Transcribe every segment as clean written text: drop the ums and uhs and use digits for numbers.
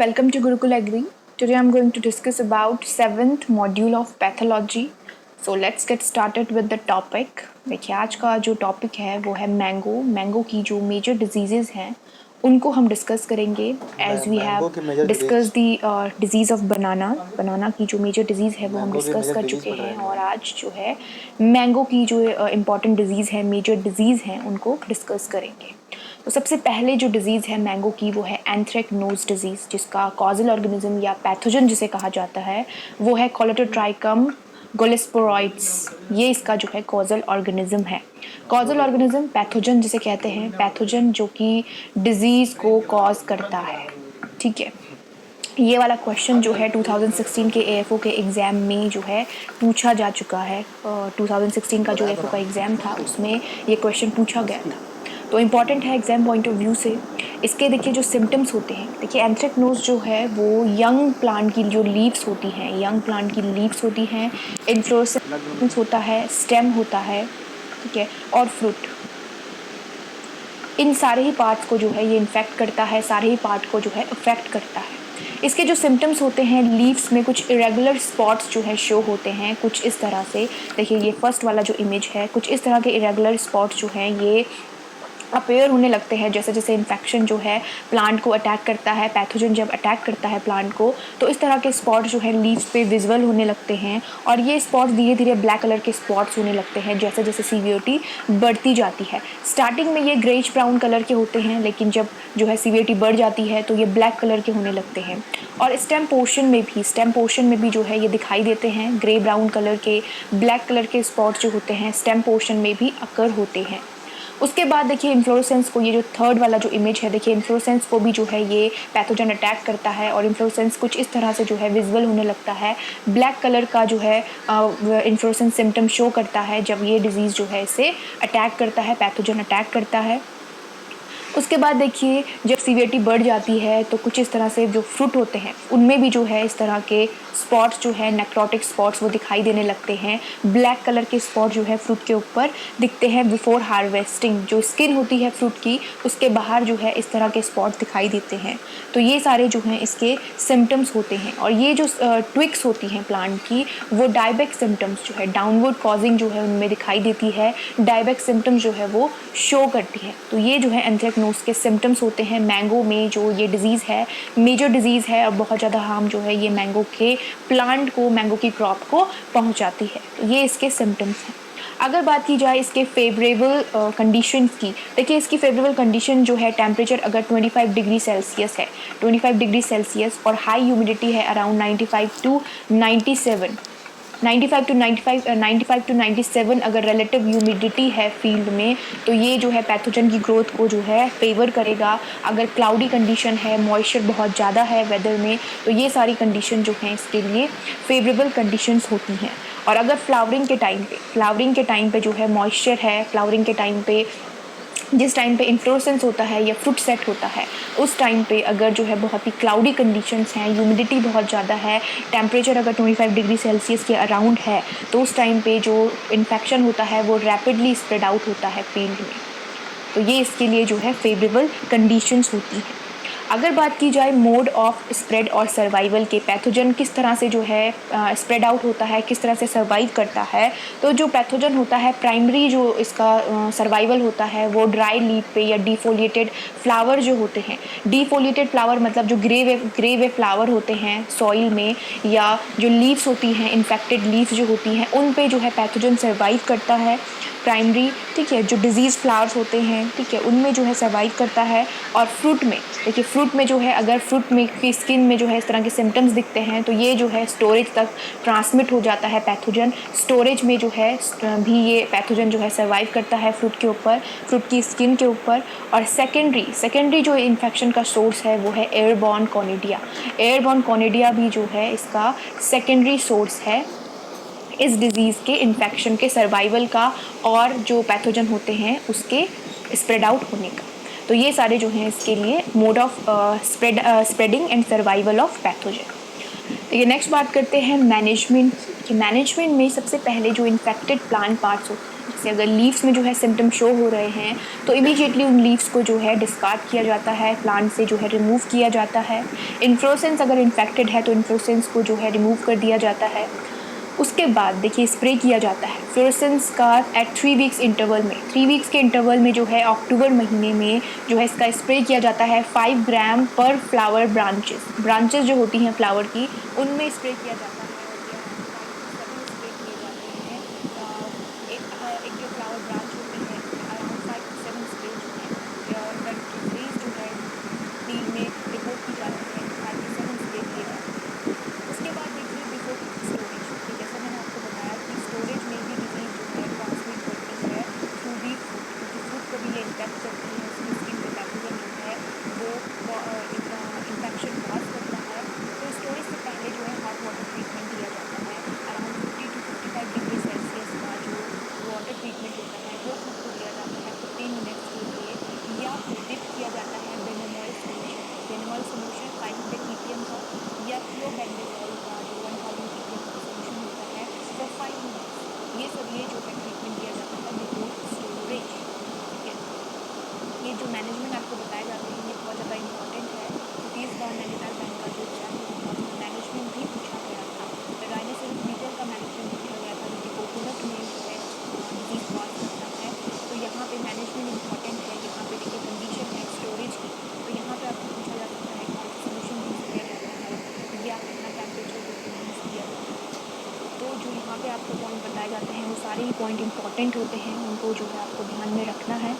welcome to Gurukul Agri. Today I'm going to discuss about 7th module of pathology. So let's get started with the topic. देखिए आज का जो topic है वो है mango की जो मेजर डिजीजेज हैं उनको हम डिस्कस करेंगे as we have discussed the disease of banana की जो मेजर डिजीज़ है वो हम डिस्कस कर चुके हैं और आज जो है मैंगो की जो इम्पॉर्टेंट डिजीज़ है मेजर डिजीज़ हैं उनको डिस्कस करेंगे। तो सबसे पहले जो डिजीज़ है मैंगो की वो है एंथ्रेक्नोज डिजीज़, जिसका कॉजल ऑर्गेनिज्म या पैथोजन जिसे कहा जाता है वो है कोलेटोट्राइकम गोलेस्पोराइड्स। ये इसका जो है कॉजल ऑर्गेनिज्म है। कॉजल ऑर्गेनिज्म पैथोजन जिसे कहते हैं, पैथोजन जो कि डिजीज़ को कॉज करता है। ठीक है, ये वाला क्वेश्चन जो है 2016 के एएफओ के एग्ज़ाम में जो है पूछा जा चुका है। 2016 का जो एएफओ का एग्ज़ाम था उसमें ये क्वेश्चन पूछा गया था, तो इम्पॉर्टेंट है एग्ज़ाम पॉइंट ऑफ व्यू से। इसके देखिए जो सिम्टम्स होते हैं, देखिए एंथ्रेक्नोज जो है वो यंग प्लांट की जो लीव्स होती हैं, इन्फ्लोरेसेंस होता है, स्टेम होता है, ठीक है, और फ्रूट, इन सारे ही पार्ट्स को जो है ये इन्फेक्ट करता है, सारे ही पार्ट को जो है अफेक्ट करता है। इसके जो सिम्टम्स होते हैं, लीव्स में कुछ इरेगुलर स्पॉट्स जो है शो होते हैं कुछ इस तरह से। देखिए ये फर्स्ट वाला जो इमेज है, कुछ इस तरह के इरेगुलर स्पॉट्स जो हैं ये अपेयर होने लगते हैं जैसे जैसे इन्फेक्शन जो है प्लांट को अटैक करता है, पैथोजन जब अटैक करता है प्लांट को, तो इस तरह के स्पॉट जो है लीव्स पे विजुअल होने लगते हैं और ये स्पॉट्स धीरे धीरे ब्लैक कलर के स्पॉट्स होने लगते हैं जैसे जैसे सीवियरिटी बढ़ती जाती है। स्टार्टिंग में ये ग्रेइश ब्राउन कलर के होते हैं, लेकिन जब जो है सीवियरिटी बढ़ जाती है तो ये ब्लैक कलर के होने लगते हैं। और स्टेम पोर्शन में भी जो है ये दिखाई देते हैं, ग्रे ब्राउन कलर के, ब्लैक कलर के स्पॉट्स जो होते हैं स्टेम पोर्शन में भी अकर होते हैं। उसके बाद देखिए इन्फ्लोरेसेंस को, ये जो थर्ड वाला जो इमेज है, देखिए इन्फ्लोरेसेंस को भी जो है ये पैथोजन अटैक करता है और इन्फ्लोरेसेंस कुछ इस तरह से जो है विजुअल होने लगता है। ब्लैक कलर का जो है इन्फ्लोरेसेंस सिम्टम शो करता है जब ये डिजीज़ जो है इसे अटैक करता है, पैथोजन अटैक करता है। उसके बाद देखिए जब सीवियरिटी बढ़ जाती है तो कुछ इस तरह से जो फ्रूट होते हैं उनमें भी जो है इस तरह के स्पॉट्स जो है नेक्रोटिक स्पॉट्स वो दिखाई देने लगते हैं। ब्लैक कलर के स्पॉट जो है फ्रूट के ऊपर दिखते हैं बिफोर हार्वेस्टिंग। जो स्किन होती है फ्रूट की उसके बाहर जो है इस तरह के स्पॉट्स दिखाई देते हैं। तो ये सारे जो हैं इसके सिम्टम्स होते हैं। और ये जो ट्विक्स होती हैं प्लांट की वो डायबेक सिम्टम्स जो है, डाउनवर्ड कॉजिंग जो है उनमें दिखाई देती है, डायबेक सिम्टम्स जो है वो शो करती है। तो ये जो है एंथ्रेक्नोज के सिम्टम्स होते हैं मैंगो में। जो ये डिजीज़ है मेजर डिजीज़ है और बहुत ज़्यादा हार्म जो है ये मैंगो के प्लांट को, मैंगो की क्रॉप को पहुंचाती है। तो ये इसके सिम्टम्स हैं। अगर बात की जाए इसके फेवरेबल कंडीशंस की, देखिए इसकी फेवरेबल कंडीशन जो है टेम्परेचर अगर 25 डिग्री सेल्सियस है, 25 डिग्री सेल्सियस, और हाई ह्यूमिडिटी है अराउंड 95 टू 97 अगर रिलेटिव ह्यूमिडिटी है फील्ड में तो ये जो है पैथोजन की ग्रोथ को जो है फेवर करेगा। अगर क्लाउडी कंडीशन है, मॉइस्चर बहुत ज़्यादा है वेदर में, तो ये सारी कंडीशन जो हैं इसके लिए फेवरेबल कंडीशंस होती हैं। और अगर फ्लावरिंग के टाइम पे जो है मॉइस्चर है, फ्लावरिंग के टाइम पे जिस टाइम पे इन्फ्लोरेसेंस होता है या फ्रूट सेट होता है उस टाइम पे अगर जो है बहुत ही क्लाउडी कंडीशंस हैं, ह्यूमिडिटी बहुत ज़्यादा है, टेम्परेचर अगर 25 डिग्री सेल्सियस के अराउंड है, तो उस टाइम पे जो इन्फेक्शन होता है वो रैपिडली स्प्रेड आउट होता है फील्ड में। तो ये इसके लिए जो है फेवरेबल कंडीशंस होती हैं। अगर बात की जाए मोड ऑफ स्प्रेड और सर्वाइवल के, पैथोजन किस तरह से जो है स्प्रेड आउट होता है, किस तरह से सर्वाइव करता है, तो जो पैथोजन होता है प्राइमरी जो इसका सर्वाइवल होता है वो ड्राई लीफ पे या डिफोलिएटेड फ्लावर जो होते हैं, डिफोलिएटेड फ्लावर मतलब जो ग्रे वे फ्लावर होते हैं सॉइल में, या जो लीव्स होती हैं इन्फेक्टेड लीव्स जो होती हैं उन पे जो है पैथोजन सर्वाइव करता है प्राइमरी। ठीक है, जो डिजीज़ फ्लावर्स होते हैं, ठीक है, उनमें जो है सर्वाइव करता है। और फ्रूट में देखिए, फ्रूट में जो है अगर फ्रूट में की स्किन में जो है इस तरह के सिम्टम्स दिखते हैं तो ये जो है स्टोरेज तक ट्रांसमिट हो जाता है पैथोजन। स्टोरेज में जो है भी ये पैथोजन जो है सर्वाइव करता है फ्रूट के ऊपर, फ्रूट की स्किन के ऊपर। और सेकेंडरी जो इन्फेक्शन का सोर्स है वो है एयरबॉर्न कॉनिडिया भी जो है इसका सेकेंडरी सोर्स है इस डिज़ीज़ के इन्फेक्शन के सर्वाइवल का और जो पैथोजन होते हैं उसके स्प्रेड आउट होने का। तो ये सारे जो हैं इसके लिए mode of spreading and survival of pathogen. तो ये नेक्स्ट बात करते हैं मैनेजमेंट में सबसे पहले जो इन्फेक्टेड प्लांट पार्ट्स होते हैं, जैसे अगर लीव्स में जो है सिम्टम शो हो रहे हैं तो इमीडिएटली उन लीव्स को जो है डिस्कार्ड किया जाता है, प्लांट से जो है रिमूव किया जाता है। इन्फ्लोरेसेंस अगर इन्फेक्टेड है तो इन्फ्लोरेसेंस को जो है रिमूव कर दिया जाता है। उसके बाद देखिए स्प्रे किया जाता है फ्लोरेसेंस का एट 3 वीक्स इंटरवल में। 3 वीक्स के इंटरवल में जो है अक्टूबर महीने में जो है इसका स्प्रे किया जाता है 5 ग्राम पर फ्लावर ब्रांचेस जो होती हैं फ्लावर की, उनमें स्प्रे किया जाता है। और ये अराउंड 5 to 7 स्प्रे किए जाते हैं। एक जो फ्लावर ब्रांच होती है अराउंड 5 to 7 स्प्रे जो है डिजीज जो है फील्ड में रिपोर्ट की जाती है, 5 to 7 स्प्रे किए जाते हैं। उसके बाद देखिए बिफोर स्टोरेज, कि जैसे मैंने आपको बताया कि स्टोरेज में भी डिजीज़ जो है ट्रांसमिट करती है थ्रू दी फूड, क्योंकि फूड को भी ये इन्फेक्ट करती है, उसकी स्किन पे पैथोजन जो है वो इन्फेक्शन कॉज करता है। तो स्टोरेज से पहले जो है हॉट वाटर ट्रीटमेंट दिया जाता है। अराउंड 50 to 55 डिग्री सेल्सियस का जो वाटर ट्रीटमेंट होता है वो फूड को दिया जाता है 15 मिनट्स के लिए, या फिर डिप किया जाता है बेनोमॉल सोल्यूशन। बेनोमॉल सोल्यूशन 500 ppm का या क्लोबेंडेजोल का जो 1000 ppm का सोल्यूशन होता है फॉर 5 मिनट्स। ये सब ये जो है ट्रीटमेंट दिया जाता है बिफोर स्टोरेज। ठीक है, ये जो मैनेजमेंट आपको बताए जाते हैं ये बहुत ज़्यादा इंपॉर्टेंट है, क्योंकि इस बार नैनीताल बैंक का जो एग्जाम हुआ था उसमें मैनेजमेंट भी पूछा गया था। राइनोसेरस बीटल का मैनेजमेंट पूछा गया था, जो कि कोकोनट में जो है डिजीज़ कॉज करता है। तो यहाँ पे मैनेजमेंट इंपॉर्टेंट है। यहाँ पे देखिए कंडीशन है स्टोरेज की, तो यहाँ पे आपको पूछा जा सकता है कौन सा सोल्यूशन यूज़ किया जाता है या कितना टेम्परेचर जो है यूज़ किया जाता है। तो जो यहाँ पे आपको पॉइंट बताए जाते हैं वो सारे ही पॉइंट इंपॉर्टेंट होते हैं, उनको जो है आपको ध्यान में रखना है।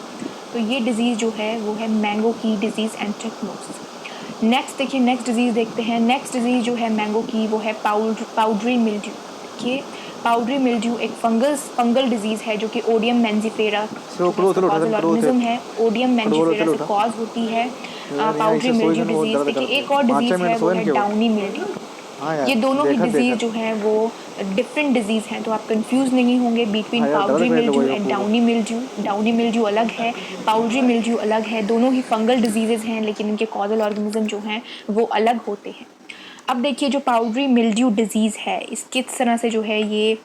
तो ये डिज़ीज़ जो है वो है मैंगो की डिज़ीज़ एंथ्रेक्नोज। नेक्स्ट देखिए नेक्स्ट डिज़ीज़ देखते हैं। नेक्स्ट डिज़ीज़ जो है मैंगो की वो है पाउडरी मिल्ड्यू। देखिए पाउडरी मिल्ड्यू एक फंगल डिजीज़ है जो कि ओडियम मैंजीफेरा जो है इसका कॉजल ऑर्गेनिज्म है, ओडियम मैंजीफेरा से कॉज होती है पाउडरी मिल्ड्यू डिजीज़। देखिए एक और डिजीज़ है वो है डाउनी मिल्ड्यू। ये दोनों ही डिजीज़ जो हैं वो डिफरेंट डिजीज़ हैं, तो आप कंफ्यूज नहीं होंगे between powdery mildew and downy mildew. Downy mildew अलग है, पाउडरी मिल्ड्यू अलग है। दोनों ही फंगल डिजीज़ेज़ हैं, लेकिन इनके कॉजल ऑर्गेनिज्म जो हैं वो अलग होते हैं। अब देखिए जो पाउडरी मिल्ड्यू डिजीज़ है इस किस तरह से जो है ये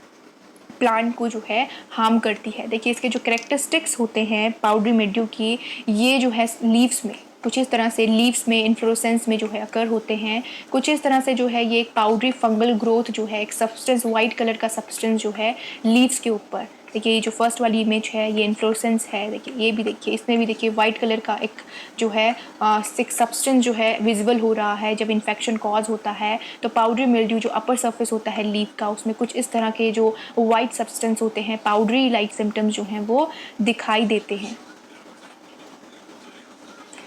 प्लांट को जो है हार्म करती है। देखिए इसके जो करेक्टरिस्टिक्स होते हैं पाउडरी मिल्ड्यू की, ये जो है लीव्स में कुछ इस तरह से लीव्स में इन्फ्लोरेसेंस में जो है अकर होते हैं। कुछ इस तरह से जो है ये एक पाउडरी फंगल ग्रोथ जो है एक सब्सटेंस वाइट कलर का सब्सटेंस जो है लीव्स के ऊपर। देखिए ये जो फर्स्ट वाली इमेज है ये इन्फ्लोरेसेंस है। देखिए ये भी देखिए इसमें भी देखिए वाइट कलर का एक जो है सिक सब्सटेंस जो है विजिबल हो रहा है जब इन्फेक्शन कॉज होता है। तो पाउडरी मिल्ड्यू जो अपर सरफेस होता है लीफ का उसमें कुछ इस तरह के जो वाइट सब्सटेंस होते हैं पाउडरी लाइक सिम्टम्स जो हैं वो दिखाई देते हैं।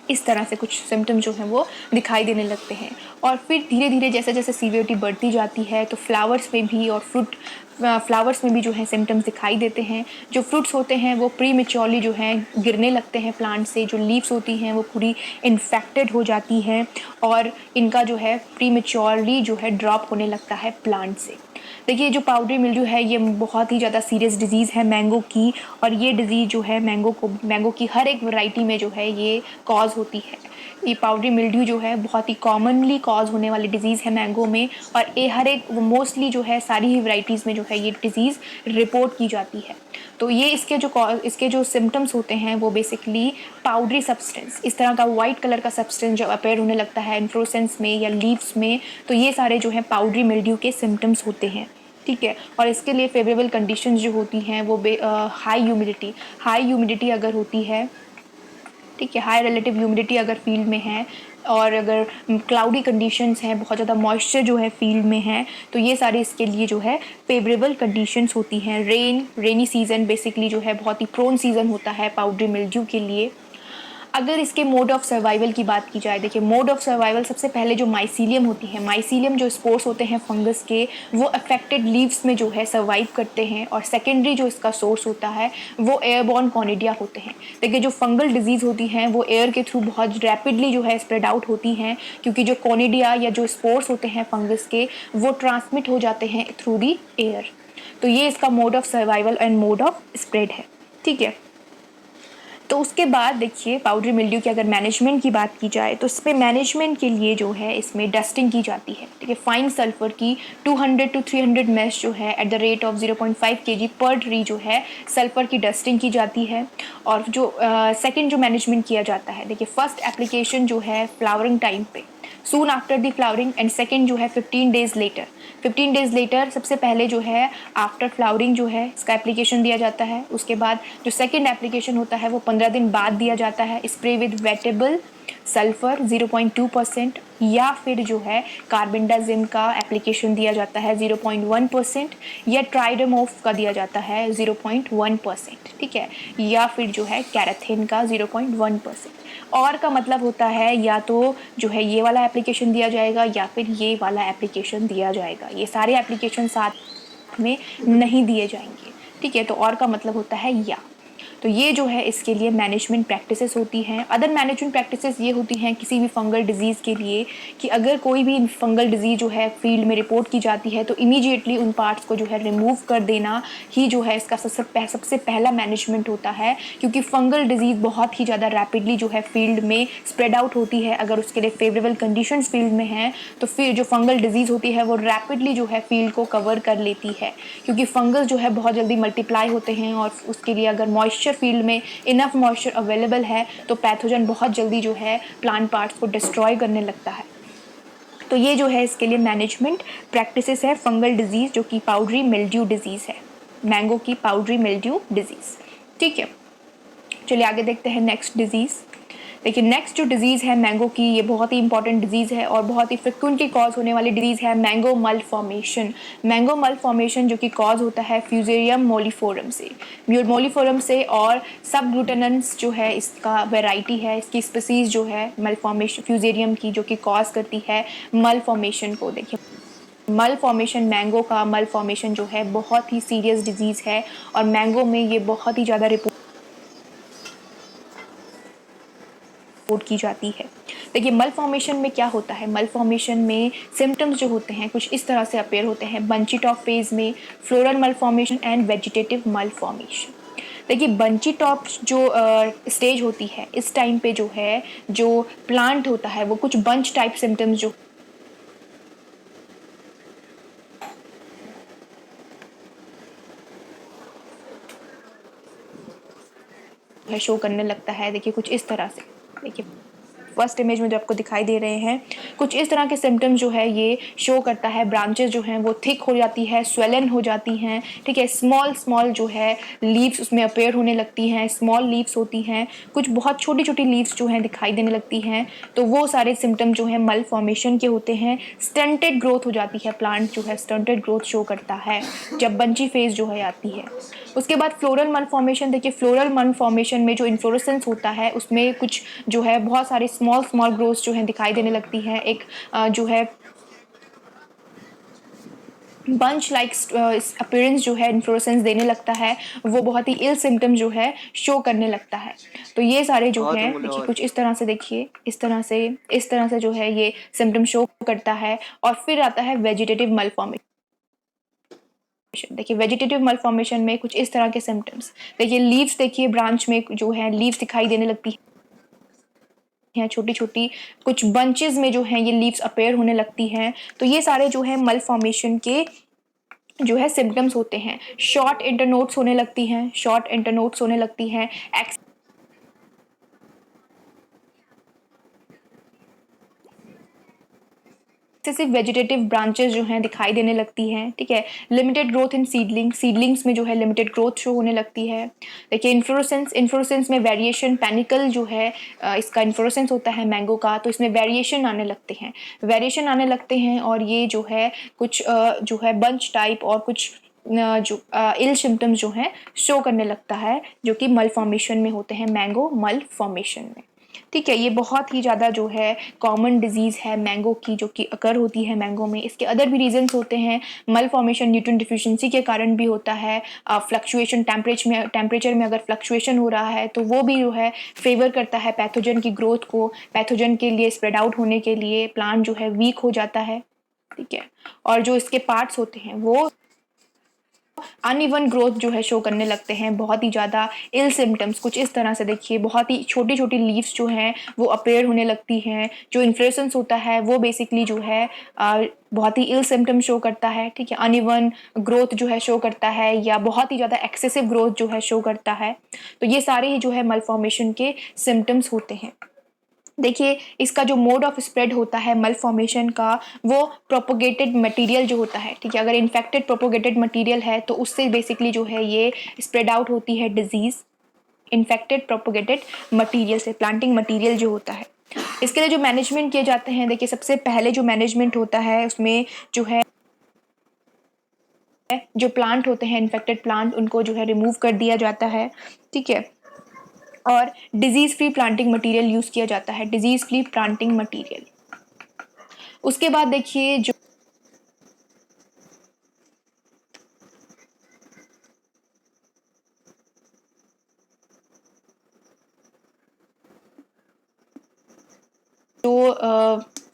इस तरह से कुछ सिम्टम जो हैं वो दिखाई देने लगते हैं। और फिर धीरे धीरे जैसे जैसे सीवियरिटी बढ़ती जाती है तो फ्लावर्स में भी और फ्लावर्स में भी जो है सिम्टम्स दिखाई देते हैं। जो फ्रूट्स होते हैं वो प्रीमेच्योरली जो है गिरने लगते हैं प्लांट से। जो लीव्स होती हैं वो पूरी इन्फेक्टेड हो जाती हैं और इनका जो है प्रीमेच्योरली जो है ड्रॉप होने लगता है प्लांट से। देखिए जो पाउडरी मिल्ड्यू है ये बहुत ही ज़्यादा सीरियस डिजीज़ है मैंगो की, और ये डिज़ीज़ जो है मैंगो की हर एक वैरायटी में जो है ये कॉज होती है। ये पाउडरी मिल्ड्यू जो है बहुत ही कॉमनली कॉज होने वाली डिज़ीज़ है मैंगो में, और ये हर एक मोस्टली जो है सारी ही वैरायटीज़ में जो है ये डिज़ीज़ रिपोर्ट की जाती है। तो ये इसके जो सिम्टम्स होते हैं वो बेसिकली पाउडरी सब्सटेंस, इस तरह का वाइट कलर का सब्सटेंस जब अपेयर होने लगता है इन्फ्लोरेसेंस में या लीव्स में, तो ये सारे जो है पाउडरी मिल्ड्यू के सिम्टम्स होते हैं। ठीक है, और इसके लिए फेवरेबल कंडीशंस जो होती हैं वो हाई ह्यूमिडिटी अगर होती है, ठीक है, हाई रिलेटिव ह्यूमिडिटी अगर फील्ड में है, और अगर क्लाउडी कंडीशंस हैं, बहुत ज़्यादा मॉइस्चर जो है फील्ड में है, तो ये सारे इसके लिए जो है फेवरेबल कंडीशंस होती हैं। रेनी सीज़न बेसिकली जो है बहुत ही प्रोन सीज़न होता है पाउडरी मिल्ड्यू के लिए। अगर इसके मोड ऑफ सर्वाइवल की बात की जाए, देखिए मोड ऑफ सर्वाइवल सबसे पहले जो माइसीलियम होती है, माइसीलियम जो स्पोर्स होते हैं फंगस के वो अफेक्टेड लीव्स में जो है सर्वाइव करते हैं, और सेकेंडरी जो इसका सोर्स होता है वो एयरबॉर्न कॉनिडिया होते हैं। देखिए जो फंगल डिजीज़ होती हैं वो एयर के थ्रू बहुत रैपिडली जो है स्प्रेड आउट होती हैं, क्योंकि जो कॉनिडिया या जो स्पोर्स होते हैं फंगस के वो ट्रांसमिट हो जाते हैं थ्रू दी एयर। तो ये इसका mode of survival and mode of spread है। ठीक है, तो उसके बाद देखिए पाउडरी मिल्ड्यू की अगर मैनेजमेंट की बात की जाए तो इस पे मैनेजमेंट के लिए जो है इसमें डस्टिंग की जाती है। ठीक है, फाइन सल्फर की 200 to 300 मैश जो है at the rate of 0.5 kg पर ट्री जो है सल्फर की डस्टिंग की जाती है। और जो सेकंड जो मैनेजमेंट किया जाता है, देखिए फर्स्ट एप्लीकेशन जो है फ्लावरिंग टाइम पे, soon after the flowering, and second जो है 15 डेज लेटर। 15 डेज लेटर सबसे पहले जो है आफ्टर फ्लावरिंग जो है इसका एप्लीकेशन दिया जाता है। उसके बाद जो सेकेंड एप्लीकेशन होता है वो 15 दिन बाद दिया जाता है। स्प्रे विद वेटेबल सल्फर 0.2% या फिर जो है कार्बेंडाजिम का एप्लीकेशन दिया जाता है 0.1%, या ट्राइडोमोफ का दिया जाता है 0.1%। ठीक है, या फिर जो है कैराथिन का 0.1%। और का मतलब होता है या तो जो है ये वाला एप्लीकेशन दिया जाएगा या फिर ये वाला एप्लीकेशन दिया जाएगा, ये सारे एप्लीकेशन साथ में नहीं दिए जाएंगे। ठीक है, तो और का मतलब होता है या। तो ये जो है इसके लिए मैनेजमेंट प्रैक्टिसेस होती हैं। अदर मैनेजमेंट प्रैक्टिसेस ये होती हैं किसी भी फंगल डिजीज़ के लिए कि अगर कोई भी फंगल डिजीज़ जो है फील्ड में रिपोर्ट की जाती है तो इमीडिएटली उन पार्ट्स को जो है रिमूव कर देना ही जो है इसका सबसे पहला मैनेजमेंट होता है, क्योंकि फंगल डिजीज़ बहुत ही ज़्यादा रैपिडली जो है फील्ड में स्प्रेड आउट होती है। अगर उसके लिए फेवरेबल कंडीशंस फील्ड में हैं तो फिर जो फंगल डिजीज़ होती है वो रैपिडली जो है फील्ड को कवर कर लेती है, क्योंकि फंगस जो है बहुत जल्दी मल्टीप्लाई होते हैं और उसके लिए अगर मॉइस्चर फील्ड में इनफ मॉइस्चर अवेलेबल है तो पैथोजन बहुत जल्दी जो है प्लांट पार्ट्स को डिस्ट्रॉय करने लगता है। तो ये जो है इसके लिए मैनेजमेंट प्रैक्टिसेस है फंगल डिजीज़ जो कि पाउडरी मिल्ड्यू डिजीज़ है, मैंगो की पाउडरी मिल्ड्यू डिजीज़। ठीक है, चलिए आगे देखते हैं नेक्स्ट डिजीज़। देखिए नेक्स्ट जो डिजीज़ है मैंगो की, ये बहुत ही इंपॉर्टेंट डिजीज़ है और बहुत ही फ्रिक्वेंटली कॉज होने वाली डिजीज़ है मैंगो मल फॉर्मेशन। मैंगो मल फॉर्मेशन जो कि कॉज होता है फ्यूजेरियम मोलिफोरम से, मोलिफोरम से, और सब ग्लूटेनेंस जो है इसका वेराइटी है, इसकी स्पीसीज जो है मल फॉर्मेशन फ्यूजेरियम की जो कि कॉज करती है मल फॉर्मेशन को। देखिए मल फॉर्मेशन, मैंगो का मल फॉर्मेशन जो है बहुत ही सीरियस डिजीज़ है और मैंगो में ये बहुत ही ज़्यादा रिपोर्ट की जाती है। देखिए मल फॉर्मेशन में क्या होता है, मल फॉर्मेशन में सिम्टम्स जो होते हैं कुछ इस तरह से अपेयर होते हैं बंची टॉप फेज में, फ्लोरल मल फॉर्मेशन एंड वेजिटेटिव मल फॉर्मेशन। देखिए बंची टॉप जो स्टेज होती है इस टाइम पे जो है जो प्लांट होता है वो कुछ बंच टाइप सिम्टम्स जो है शो करने लगता है। देखिए कुछ इस तरह से, देखिए फर्स्ट इमेज में जो आपको दिखाई दे रहे हैं कुछ इस तरह के सिम्टम्स जो है ये शो करता है। ब्रांचेस जो हैं वो थिक हो जाती है, स्वेलन हो जाती हैं। ठीक है, स्मॉल स्मॉल जो है लीव्स उसमें अपेयर होने लगती हैं, स्मॉल लीव्स होती हैं, कुछ बहुत छोटी छोटी लीव्स जो हैं दिखाई देने लगती हैं। तो वो सारे सिम्टम जो हैं मल फॉर्मेशन के होते हैं। स्टंटेड ग्रोथ हो जाती है, प्लांट जो है स्टंटेड ग्रोथ शो करता है जब बंची फेज जो है आती है। उसके बाद फ्लोरल मल फॉर्मेशन, देखिए फ्लोरल मल फॉर्मेशन में जो इन्फ्लोरेसेंस होता है उसमें कुछ जो है बहुत सारे स्मॉल स्मॉल ग्रोथ जो है दिखाई देने लगती है। एक जो है बंच लाइक अपीयरेंस जो है इन्फ्लोरेसेंस देने लगता है, वो बहुत ही इल सिम्टम जो है शो करने लगता है। तो ये सारे जो है देखिए कुछ इस तरह से, देखिए इस तरह से जो है ये सिम्टम शो करता है। और फिर आता है वेजिटेटिव मल फॉर्मेशन। देखिए वेजिटेटिव मल फॉर्मेशन में कुछ इस तरह के सिम्टम्स, देखिए लीव्स, देखिए ब्रांच में जो है लीव्स दिखाई देने लगती हैं छोटी छोटी, कुछ बंचेस में जो है ये लीव्स अपेयर होने लगती हैं। तो ये सारे जो है मल फॉर्मेशन के जो है सिम्टम्स होते हैं। शॉर्ट इंटरनोट्स होने लगती हैं, शॉर्ट इंटरनोट्स होने लगती हैं, एक्सेसिव वेजिटेटिव ब्रांचेस जो हैं दिखाई देने लगती हैं। ठीक है, लिमिटेड ग्रोथ इन सीडलिंग्स में जो है लिमिटेड ग्रोथ शो होने लगती है। देखिए इन्फ्लोरेसेंस में वेरिएशन, पैनिकल जो है इसका इन्फ्लोरेसेंस होता है मैंगो का, तो इसमें वेरिएशन आने लगते हैं और ये जो है कुछ जो है बंच टाइप और कुछ जो इल सिम्टम्स जो हैं शो करने लगता है जो कि मल फॉर्मेशन में होते हैं, मैंगो मल फॉर्मेशन में। ठीक है, ये बहुत ही ज़्यादा जो है कॉमन डिजीज़ है मैंगो की जो कि अकर होती है मैंगो में। इसके अदर भी रीजंस होते हैं, मल फॉर्मेशन न्यूट्रिएंट डिफिशिएंसी के कारण भी होता है। फ्लक्चुएशन टेम्परेचर में अगर फ्लक्चुएशन हो रहा है तो वो भी जो है फेवर करता है पैथोजन की ग्रोथ को, पैथोजन के लिए स्प्रेड आउट होने के लिए प्लांट जो है वीक हो जाता है। ठीक है, और जो इसके पार्ट्स होते हैं वो अनइवन ग्रोथ जो है शो करने लगते हैं, बहुत ही ज़्यादा इल सिम्टम्स कुछ इस तरह से देखिए, बहुत ही छोटी छोटी लीव्स जो हैं वो अपेयर होने लगती हैं। जो इन्फ्लोरेसेंस होता है वो बेसिकली जो है बहुत ही इल सिम्टम शो करता है, ठीक है। अनइवन ग्रोथ जो है शो करता है, या बहुत ही ज़्यादा एक्सेसिव ग्रोथ जो है शो करता है। तो ये सारे ही जो है मलफॉर्मेशन के सिम्टम्स होते हैं। देखिए, इसका जो मोड ऑफ स्प्रेड होता है मलफॉर्मेशन का, वो प्रोपोगेटेड मटेरियल जो होता है, ठीक है। अगर इन्फेक्टेड प्रोपोगेटेड मटेरियल है तो उससे बेसिकली जो है ये स्प्रेड आउट होती है डिजीज़। इन्फेक्टेड प्रोपोगेटेड मटेरियल से, प्लांटिंग मटेरियल जो होता है। इसके लिए जो मैनेजमेंट किए जाते हैं, देखिए सबसे पहले जो मैनेजमेंट होता है उसमें जो है जो प्लांट होते हैं इन्फेक्टेड प्लांट, उनको जो है रिमूव कर दिया जाता है, ठीक है। और disease free planting material use किया जाता है, डिजीज़ फ्री प्लांटिंग मटेरियल। उसके बाद देखिए जो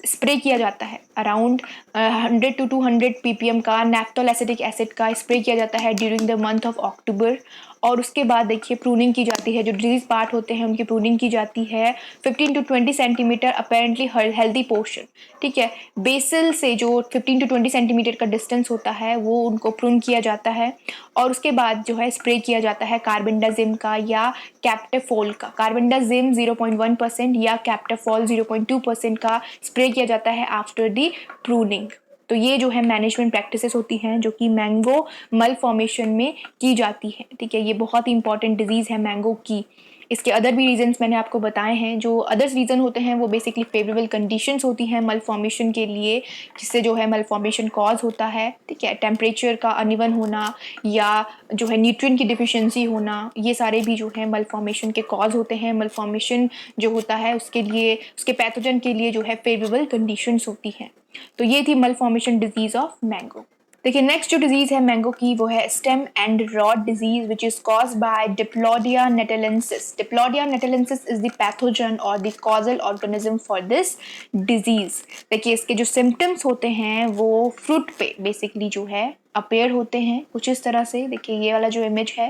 स्प्रे किया जाता है अराउंड 100 to 200 ppm का नैप्थोल एसिटिक एसिड का स्प्रे किया जाता है during the month of October. और उसके बाद देखिए प्रूनिंग की जाती है, जो डिजीज पार्ट होते हैं उनकी प्रूनिंग की जाती है 15 to 20 centimetre apparently healthy portion, ठीक है। बेसल से जो 15 to 20 सेंटीमीटर का डिस्टेंस होता है वो उनको प्रून किया जाता है। और उसके बाद जो है स्प्रे किया जाता है कार्बेंडाजिम का या कैप्टेफोल का। कार्बेंडाजिम 0.1% या कैप्टेफोल 0.2% का स्प्रे किया जाता है आफ्टर दी प्रूनिंग। तो ये जो है मैनेजमेंट प्रैक्टिसेस होती हैं जो कि मैंगो मल फॉर्मेशन में की जाती है, ठीक है। ये बहुत ही इंपॉर्टेंट डिजीज़ है मैंगो की। इसके अदर भी रीजंस मैंने आपको बताए हैं। जो अदर्स रीज़न होते हैं वो बेसिकली फेवरेबल कंडीशंस होती हैं मल फॉर्मेशन के लिए, जिससे जो है मल फॉर्मेशन कॉज होता है, ठीक है। टेम्परेचर का अनइवन होना या जो है न्यूट्रिएंट की डिफिशियंसी होना, ये सारे भी जो है मल फॉर्मेशन के कॉज होते हैं। मल फॉर्मेशन जो होता है उसके लिए, उसके पैथोजन के लिए जो है फेवरेबल कंडीशंस होती हैं। तो ये थी malformation disease of mango. देखिए नेक्स्ट जो डिजीज है मैंगो की वो है stem end rot disease which is caused by Diplodia natalensis. Diplodia natalensis is the pathogen और the causal organism for this disease. देखिए इसके जो सिम्टम्स होते हैं वो फ्रूट पे बेसिकली जो है अपेयर होते हैं कुछ इस तरह से। देखिए ये वाला जो इमेज है,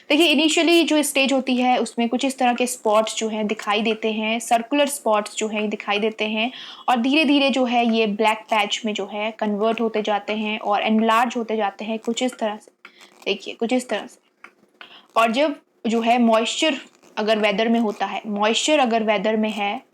देखिए इनिशियली जो स्टेज होती है उसमें कुछ इस तरह के स्पॉट्स जो हैं दिखाई देते हैं, सर्कुलर स्पॉट्स जो हैं दिखाई देते हैं। और धीरे धीरे जो है ये ब्लैक पैच में जो है कन्वर्ट होते जाते हैं और एनलार्ज होते जाते हैं कुछ इस तरह से। देखिए कुछ इस तरह से। और जब जो है मॉइस्चर अगर वेदर में होता है, मॉइस्चर अगर वेदर में है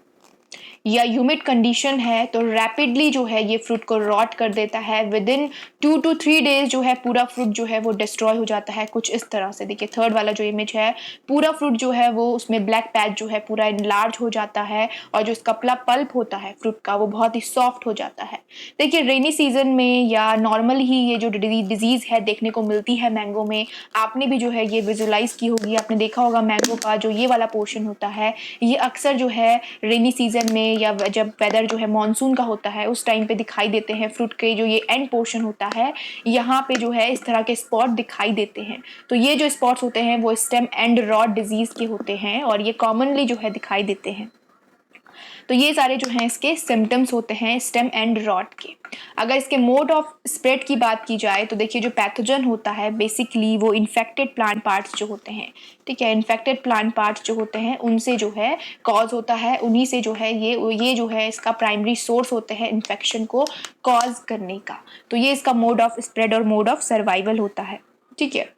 या ह्यूमिड कंडीशन है तो रैपिडली जो है ये फ्रूट को रॉट कर देता है। विद इन 2 to 3 डेज जो है पूरा फ्रूट जो है वो डिस्ट्रॉय हो जाता है कुछ इस तरह से। देखिए थर्ड वाला जो इमेज है, पूरा फ्रूट जो है वो उसमें ब्लैक पैच जो है पूरा इनलार्ज हो जाता है और जो इसका पल्प होता है फ्रूट का वो बहुत ही सॉफ्ट हो जाता है। देखिए रेनी सीजन में या नॉर्मल ही ये जो डिजीज है देखने को मिलती है मैंगो में। आपने भी जो है ये विजुलाइज की होगी, आपने देखा होगा मैंगो का जो ये वाला पोर्शन होता है ये अक्सर जो है रेनी सीजन में या जब वेदर जो है मॉनसून का होता है उस टाइम पे दिखाई देते हैं। फ्रूट के जो ये एंड पोर्शन होता है यहाँ पे जो है इस तरह के स्पॉट दिखाई देते हैं। तो ये जो स्पॉट्स होते हैं वो स्टेम एंड रॉड डिजीज के होते हैं और ये कॉमनली जो है दिखाई देते हैं। तो ये सारे जो हैं इसके सिम्टम्स होते हैं स्टेम एंड रॉट के। अगर इसके मोड ऑफ स्प्रेड की बात की जाए तो देखिए जो पैथोजन होता है बेसिकली वो इन्फेक्टेड प्लांट पार्ट्स जो होते हैं, ठीक है। इन्फेक्टेड प्लांट पार्ट्स जो होते हैं उनसे जो है कॉज होता है, उन्हीं से जो है ये जो है इसका प्राइमरी सोर्स होते हैं इन्फेक्शन को कॉज करने का। तो ये इसका मोड ऑफ स्प्रेड और मोड ऑफ सर्वाइवल होता है, ठीक है।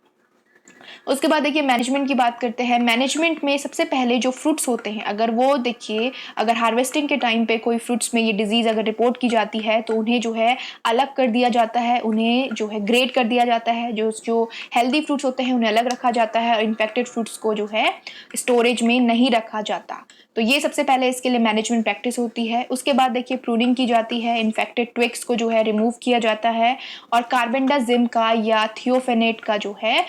उसके बाद देखिए मैनेजमेंट की बात करते हैं। मैनेजमेंट में सबसे पहले जो फ्रूट्स होते हैं अगर वो देखिए अगर हार्वेस्टिंग के टाइम पे कोई फ्रूट्स में ये डिजीज़ अगर रिपोर्ट की जाती है तो उन्हें जो है अलग कर दिया जाता है, उन्हें जो है ग्रेड कर दिया जाता है। जो हेल्दी फ्रूट्स होते हैं उन्हें अलग रखा जाता है और इन्फेक्टेड फ्रूट्स को जो है स्टोरेज में नहीं रखा जाता। तो ये सबसे पहले इसके लिए मैनेजमेंट प्रैक्टिस होती है। उसके बाद देखिए प्रूनिंग की जाती है, इन्फेक्टेड ट्विग्स को जो है रिमूव किया जाता है और कार्बेंडाजिम का या थियोफेनेट का जो है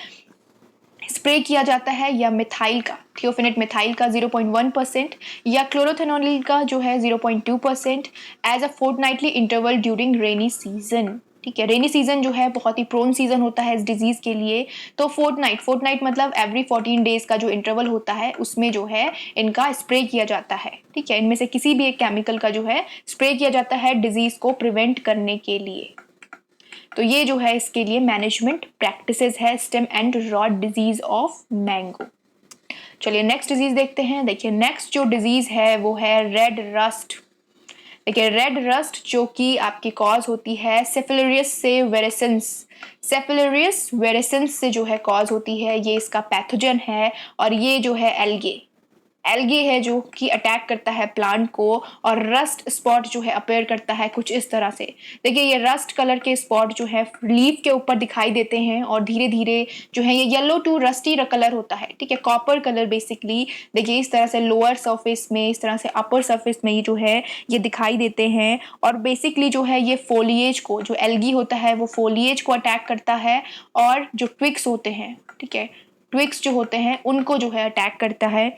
स्प्रे किया जाता है, या मिथाइल का थियोफेनेट मिथाइल का 0.1% या क्लोरोथेनोलिल का जो है 0.2% as a fortnightly interval during rainy season, ठीक है। रेनी सीजन जो है बहुत ही प्रोन सीजन होता है इस डिजीज के लिए। तो फोर्टनाइट मतलब एवरी 14 डेज का जो इंटरवल होता है उसमें जो है इनका स्प्रे किया जाता है, ठीक है। इनमें से किसी भी एक केमिकल का जो है स्प्रे किया जाता है डिजीज को प्रिवेंट करने के लिए। तो ये जो है इसके लिए मैनेजमेंट प्रैक्टिसेस है stem and rot disease of mango. चलिए नेक्स्ट डिजीज देखते हैं। देखिए नेक्स्ट जो डिजीज है वो है रेड रस्ट। देखिए रेड रस्ट जो कि आपकी कॉज होती है सेफिलरियस से वेरेसेंस, सेफिलरियस वेरेसेंस से जो है कॉज होती है, ये इसका पैथोजन है और ये जो है एल्गे, एल्गे है जो कि अटैक करता है प्लांट को और रस्ट स्पॉट जो है अपेयर करता है कुछ इस तरह से। देखिए ये रस्ट कलर के स्पॉट जो है लीफ के ऊपर दिखाई देते हैं और धीरे धीरे जो है ये येलो टू रस्टी कलर होता है, ठीक है, कॉपर कलर बेसिकली। देखिए इस तरह से लोअर सरफेस में, इस तरह से अपर सरफेस में ये जो है ये दिखाई देते हैं और बेसिकली जो है ये फोलिएज को, जो एल्गी होता है वो फोलिएज को अटैक करता है और जो ट्विक्स होते हैं, ठीक है, ट्विक्स जो होते हैं उनको जो है अटैक करता है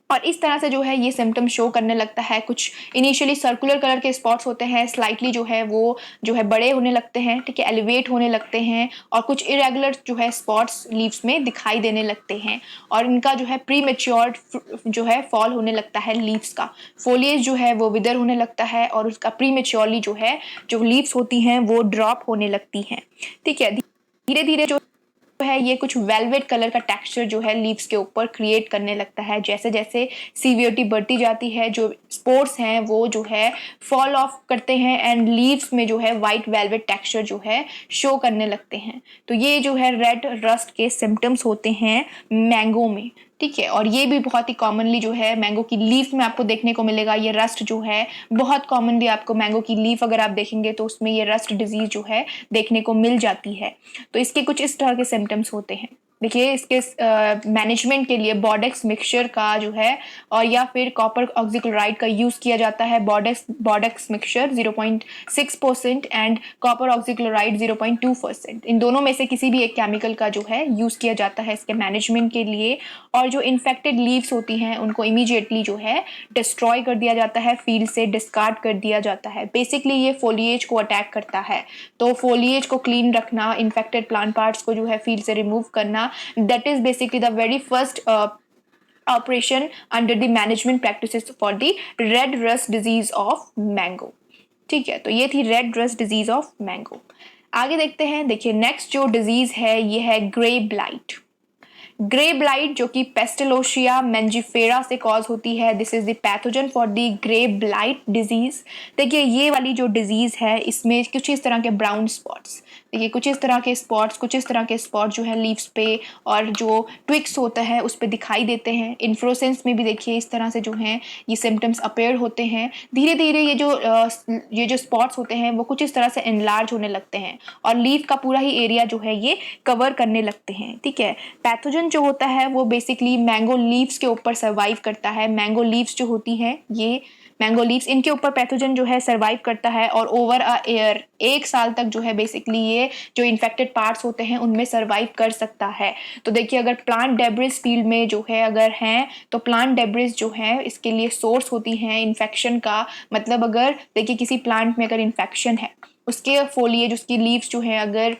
और इस तरह से जो है ये सिम्टम शो करने लगता है। कुछ इनिशियली सर्कुलर कलर के स्पॉट्स होते हैं, स्लाइटली जो है वो जो है बड़े होने लगते हैं, ठीक है, एलिवेट होने लगते हैं और कुछ इरेगुलर जो है स्पॉट्स लीव्स में दिखाई देने लगते हैं और इनका जो है प्री मेच्योर्ड जो है फॉल होने लगता है लीव्स का, फोलिएज जो है वो विदर होने लगता है और उसका प्री मेच्योरली जो है जो लीव्स होती हैं वो ड्रॉप होने लगती हैं, ठीक है। धीरे धीरे जो है ये कुछ वेलवेट कलर का टेक्सचर जो है लीव्स के ऊपर क्रिएट करने लगता है। जैसे जैसे सीवियरिटी बढ़ती जाती है जो स्पोर्स हैं वो जो है फॉल ऑफ करते हैं एंड लीव्स में जो है वाइट वेलवेट टेक्सचर जो है शो करने लगते हैं। तो ये जो है रेड रस्ट के सिम्टम्स होते हैं मैंगो में, ठीक है, और ये भी बहुत ही कॉमनली जो है मैंगो की लीफ में आपको देखने को मिलेगा। ये रस्ट जो है बहुत कॉमनली आपको मैंगो की लीफ अगर आप देखेंगे तो उसमें ये रस्ट डिजीज जो है देखने को मिल जाती है। तो इसके कुछ इस तरह के सिम्टम्स होते हैं। देखिए इसके मैनेजमेंट के लिए बॉडेक्स मिक्सचर का जो है और या फिर कॉपर ऑक्सीक्लोराइड का यूज़ किया जाता है। बॉडेक्स मिक्सचर 0.6% एंड कॉपर ऑक्सीक्लोराइड 0.2%, इन दोनों में से किसी भी एक केमिकल का जो है यूज़ किया जाता है इसके मैनेजमेंट के लिए। और जो इन्फेक्टेड लीव्स होती हैं उनको इमीडिएटली जो है डिस्ट्रॉय कर दिया जाता है, फील्ड से डिस्कार्ड कर दिया जाता है। बेसिकली ये फोलिएज को अटैक करता है, तो फोलिएज को क्लीन रखना, इन्फेक्टेड प्लांट पार्ट्स को जो है फील्ड से रिमूव करना, that is basically the very first operation under the management practices for the red rust disease of mango, ठीक है। तो ये थी red rust disease of mango. आगे देखते हैं। देखिए नेक्स्ट जो डिजीज है ये है ग्रे ब्लाइट। ग्रे ब्लाइट जो कि पेस्टिलोशिया मेंजिफेरा से कॉज होती है, this is the pathogen for the grey blight disease. देखिए ये वाली जो डिजीज है इसमें कुछ इस तरह के ब्राउन स्पॉट्स, देखिए कुछ इस तरह के स्पॉट्स, कुछ इस तरह के स्पॉट जो है लीव्स पे और जो ट्विक्स होता है उस पर दिखाई देते हैं। इन्फ्लोरेसेंस में भी देखिए इस तरह से जो है ये सिम्टम्स अपेयर होते हैं। धीरे धीरे ये जो स्पॉट्स होते हैं वो कुछ इस तरह से एनलार्ज होने लगते हैं और लीफ का पूरा ही एरिया जो है ये कवर करने लगते हैं, ठीक है। पैथोजन जो होता है वो बेसिकली मैंगो लीव्स के ऊपर सर्वाइव करता है। मैंगो लीव्स जो होती हैं, ये मैंगो लीव्स, इनके ऊपर पैथोजन जो है सर्वाइव करता है और ओवर अ एयर 1 साल तक जो है बेसिकली ये जो इन्फेक्टेड पार्ट्स होते हैं उनमें सर्वाइव कर सकता है। तो देखिए अगर प्लांट डेब्रिस फील्ड में जो है अगर हैं तो प्लांट डेब्रिस जो है इसके लिए सोर्स होती हैं इन्फेक्शन का। मतलब अगर देखिए किसी प्लांट में अगर इन्फेक्शन है, उसके फोलिएज, उसकी लीव्स जो है अगर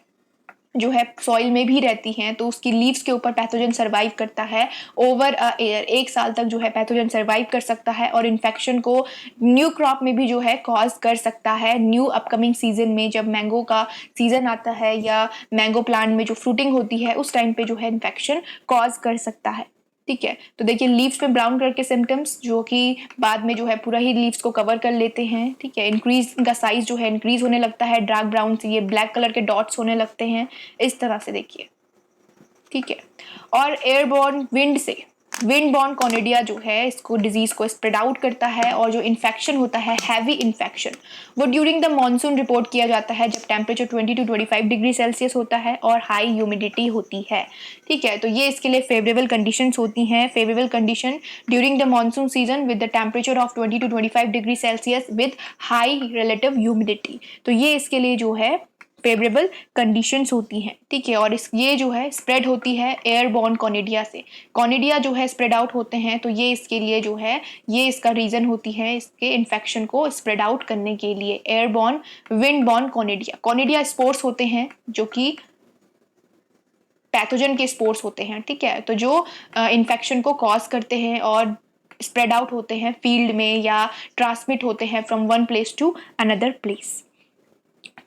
जो है सॉइल में भी रहती हैं तो उसकी लीव्स के ऊपर पैथोजन सर्वाइव करता है ओवर अ एयर, 1 साल तक जो है पैथोजन सर्वाइव कर सकता है और इन्फेक्शन को न्यू क्रॉप में भी जो है कॉज कर सकता है। न्यू अपकमिंग सीजन में जब मैंगो का सीजन आता है या मैंगो प्लांट में जो फ्रूटिंग होती है उस टाइम पे जो है इन्फेक्शन कॉज कर सकता है, ठीक है। तो देखिए लीव्स में ब्राउन कलर के सिम्टम्स जो कि बाद में जो है पूरा ही लीव्स को कवर कर लेते हैं, ठीक है। इंक्रीज, इनका साइज जो है इंक्रीज होने लगता है, डार्क ब्राउन से ये ब्लैक कलर के डॉट्स होने लगते हैं इस तरह से, देखिए, ठीक है। और एयरबॉर्न विंड से, विंड बॉर्न कॉनिडिया जो है इसको डिजीज को स्प्रेड आउट करता है और जो इन्फेक्शन होता है हैवी इन्फेक्शन वो ड्यूरिंग द मॉनसून रिपोर्ट किया जाता है जब टेम्परेचर 20 to 25 डिग्री सेल्सियस होता है और हाई ह्यूमिडिटी होती है, ठीक है। तो ये इसके लिए फेवरेबल कंडीशंस होती हैं। Favourable condition during the monsoon season with the temperature of 20 to 25 degree Celsius with high relative humidity, तो ये इसके लिए जो है फेवरेबल कंडीशंस होती हैं, ठीक है। और ये जो है स्प्रेड होती है एयरबॉर्न कॉनिडिया से। कॉनिडिया जो है स्प्रेड आउट होते हैं तो ये इसके लिए जो है ये इसका रीजन होती है इसके इन्फेक्शन को स्प्रेड आउट करने के लिए। एयरबॉर्न विंडबॉर्न कॉनिडिया, कॉनिडिया स्पोर्स होते हैं जो कि पैथोजन के स्पोर्स होते हैं, ठीक है। तो जो इन्फेक्शन को कॉज करते हैं और स्प्रेड आउट होते हैं फील्ड में या ट्रांसमिट होते हैं from one place to another place.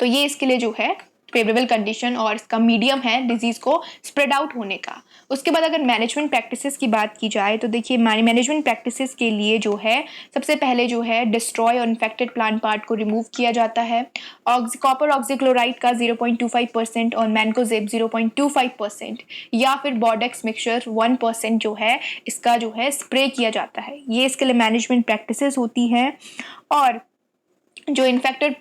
तो ये इसके लिए जो है फेवरेबल कंडीशन और इसका मीडियम है डिजीज को स्प्रेड आउट होने का। उसके बाद अगर मैनेजमेंट प्रैक्टिसेस की बात की जाए तो देखिए मैनेजमेंट प्रैक्टिसेस के लिए जो है सबसे पहले जो है डिस्ट्रॉय और इन्फेक्टेड प्लांट पार्ट को रिमूव किया जाता है। कॉपर ऑक्सीक्लोराइड का 0.25% और मैनकोजेब 0.25% या फिर बॉर्डेक्स मिक्सचर 1% जो है इसका जो है स्प्रे किया जाता है। ये इसके लिए मैनेजमेंट प्रैक्टिसेस होती हैं। और जो इन्फेक्टेड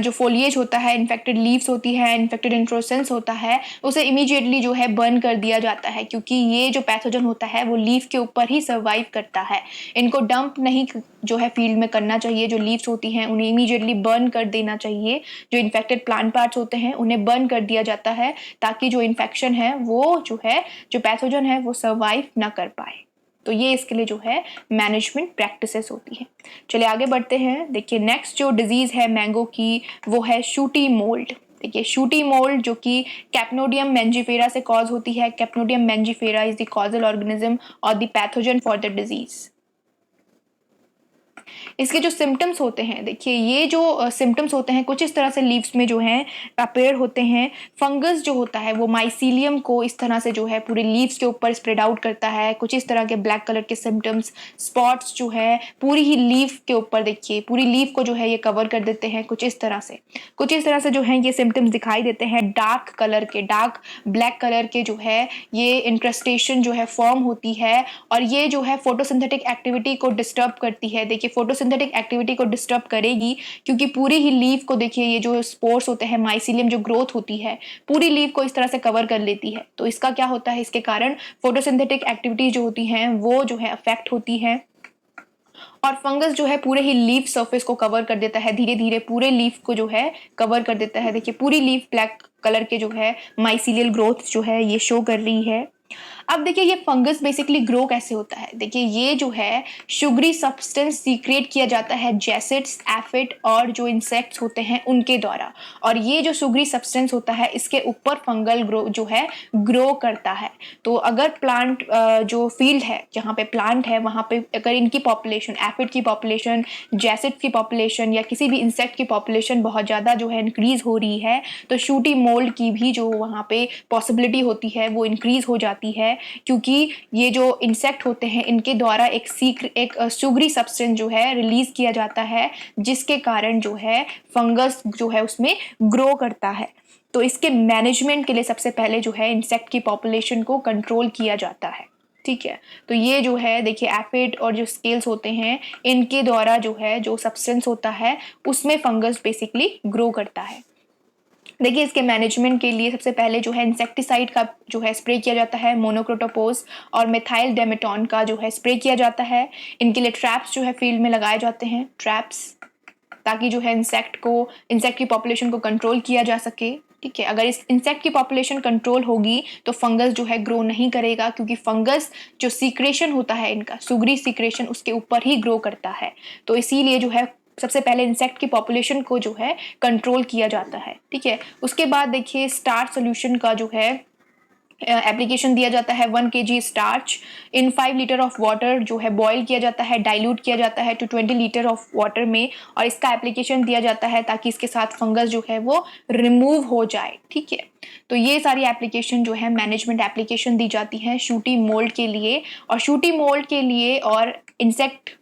जो फोलिएज होता है, इन्फेक्टेड लीव्स होती है, इन्फेक्टेड इंफ्लोरेसेंस होता है, उसे इमीडिएटली जो है बर्न कर दिया जाता है, क्योंकि ये जो पैथोजन होता है वो लीफ के ऊपर ही सर्वाइव करता है। इनको डंप नहीं जो है फील्ड में करना चाहिए। जो लीव्स होती हैं उन्हें इमीडिएटली बर्न कर देना चाहिए। जो इन्फेक्टेड प्लांट पार्ट्स होते हैं उन्हें बर्न कर दिया जाता है ताकि जो इन्फेक्शन है वो जो है जो पैथोजन है वो सर्वाइव ना कर पाए। तो ये इसके लिए जो है मैनेजमेंट प्रैक्टिसेस होती है। चलिए आगे बढ़ते हैं। देखिए नेक्स्ट जो डिजीज है मैंगो की वो है शूटी मोल्ड। देखिए शूटी मोल्ड जो कि कैप्नोडियम मैंजीफेरा से कॉज होती है। Capnodium mangiferae is the causal organism और the pathogen for the disease. इसके जो सिम्टम्स होते हैं, देखिए ये जो सिम्टम्स होते हैं कुछ इस तरह से लीव्स में जो है अपेयर होते हैं। फंगस जो होता है वो माइसीलियम को इस तरह से जो है पूरे लीव्स के ऊपर स्प्रेड आउट करता है। कुछ इस तरह के ब्लैक कलर के सिम्टम्स, स्पॉट्स जो है पूरी ही लीफ के ऊपर, देखिए पूरी लीफ को जो है ये कवर कर देते हैं। कुछ इस तरह से जो है ये सिम्टम्स दिखाई देते हैं। डार्क कलर के, डार्क ब्लैक कलर के जो है ये इंक्रस्टेशन जो है फॉर्म होती है और ये जो है फोटोसिंथेटिक एक्टिविटी को डिस्टर्ब करती है। देखिए फोटोसिंथेटिक एक्टिविटी को डिस्टर्ब करेगी क्योंकि पूरी ही लीफ को, देखिए ये जो स्पोर्स होते हैं, माइसीलियम जो ग्रोथ होती है पूरी लीफ को इस तरह से कवर कर लेती है। तो इसका क्या होता है, इसके कारण फोटोसिंथेटिक एक्टिविटीज जो होती हैं वो जो है अफेक्ट होती है और फंगस जो है पूरे ही लीफ सरफेस को कवर कर देता है। धीरे धीरे पूरे लीफ को जो है कवर कर देता है। देखिए पूरी लीफ ब्लैक कलर के जो है माइसीलियल ग्रोथ जो है ये शो कर रही है। अब देखिए ये फंगस बेसिकली ग्रो कैसे होता है। देखिए ये जो है शुगरी सब्सटेंस सीक्रेट किया जाता है जेसिड्स, एफिड और जो इंसेक्ट्स होते हैं उनके द्वारा। और ये जो शुगरी सब्सटेंस होता है इसके ऊपर फंगल ग्रो करता है। तो अगर प्लांट जो फील्ड है जहाँ पे प्लांट है वहाँ पे अगर इनकी पॉपुलेशन, एफिड की पॉपुलेशन, जेसिड्स की पॉपुलेशन या किसी भी इंसेक्ट की पॉपुलेशन बहुत ज़्यादा जो है इंक्रीज हो रही है तो शूटी मोल्ड की भी जो वहाँ पे पॉसिबिलिटी होती है वो इंक्रीज हो जाती है, क्योंकि ये जो इंसेक्ट होते हैं इनके द्वारा एक शुगरी सब्सटेंस जो है रिलीज किया जाता है जिसके कारण जो है फंगस जो है उसमें ग्रो करता है। तो इसके मैनेजमेंट के लिए सबसे पहले जो है इंसेक्ट की पॉपुलेशन को कंट्रोल किया जाता है। ठीक है, तो ये जो है देखिए एफिड और जो स्केल्स होते हैं इनके द्वारा जो है जो सब्सटेंस होता है उसमें फंगस बेसिकली ग्रो करता है। देखिए इसके मैनेजमेंट के लिए सबसे पहले जो है इंसेक्टिसाइड का जो है स्प्रे किया जाता है। मोनोक्रोटोपोज और मिथाइल डेमेटोन का जो है स्प्रे किया जाता है। इनके लिए ट्रैप्स जो है फील्ड में लगाए जाते हैं, ट्रैप्स, ताकि जो है इंसेक्ट की पॉपुलेशन को कंट्रोल किया जा सके। ठीक है, अगर इस इंसेक्ट की पॉपुलेशन कंट्रोल होगी तो फंगस जो है ग्रो नहीं करेगा, क्योंकि फंगस जो सीक्रेशन होता है इनका सुगरी सीक्रेशन उसके ऊपर ही ग्रो करता है। तो इसीलिए जो है सबसे पहले इंसेक्ट की पॉपुलेशन को जो है कंट्रोल किया जाता है। ठीक है, उसके बाद देखिए स्टार्च सोल्यूशन का जो है एप्लीकेशन दिया जाता है। 1 kg starch in 5 litre of water जो है बॉईल किया जाता है, डाइल्यूट किया जाता है टू 20 लीटर ऑफ वाटर में और इसका एप्लीकेशन दिया जाता है ताकि इसके साथ फंगस जो है वो रिमूव हो जाए। ठीक है, तो ये सारी एप्लीकेशन जो है मैनेजमेंट एप्लीकेशन दी जाती है शूटी मोल्ड के लिए। और शूटी मोल्ड के लिए और इंसेक्ट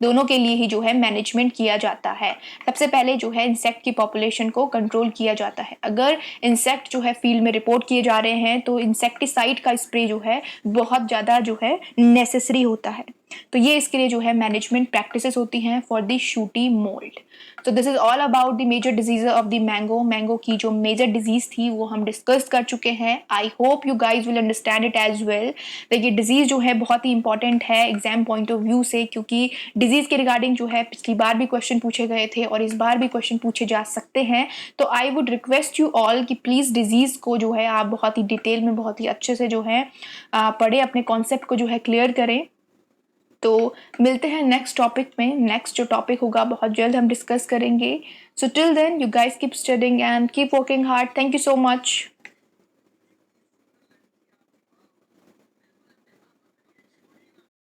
दोनों के लिए ही जो है मैनेजमेंट किया जाता है। सबसे पहले जो है इंसेक्ट की पॉपुलेशन को कंट्रोल किया जाता है। अगर इंसेक्ट जो है फील्ड में रिपोर्ट किए जा रहे हैं तो इंसेक्टिसाइड का स्प्रे जो है बहुत ज़्यादा जो है नेसेसरी होता है। तो ये इसके लिए जो है मैनेजमेंट प्रैक्टिसेस होती हैं फॉर द शूटी मोल्ड। तो this is all about the major disease of the mango की जो मेजर डिजीज थी वो हम डिस्कस कर चुके हैं। I hope you guys will understand it as well. देखिए डिजीज जो है बहुत ही इंपॉर्टेंट है एग्जाम पॉइंट ऑफ व्यू से, क्योंकि डिजीज के रिगार्डिंग जो है पिछली बार भी क्वेश्चन पूछे गए थे और इस बार भी क्वेश्चन पूछे जा सकते हैं। तो I would request you all कि प्लीज डिजीज को जो है आप बहुत ही डिटेल में बहुत ही अच्छे से जो है पढ़े, अपने कॉन्सेप्ट को जो है क्लियर करें। तो मिलते हैं नेक्स्ट टॉपिक में। नेक्स्ट जो टॉपिक होगा बहुत जल्द हम डिस्कस करेंगे। So till then you guys keep studying and keep working hard. Thank you so much.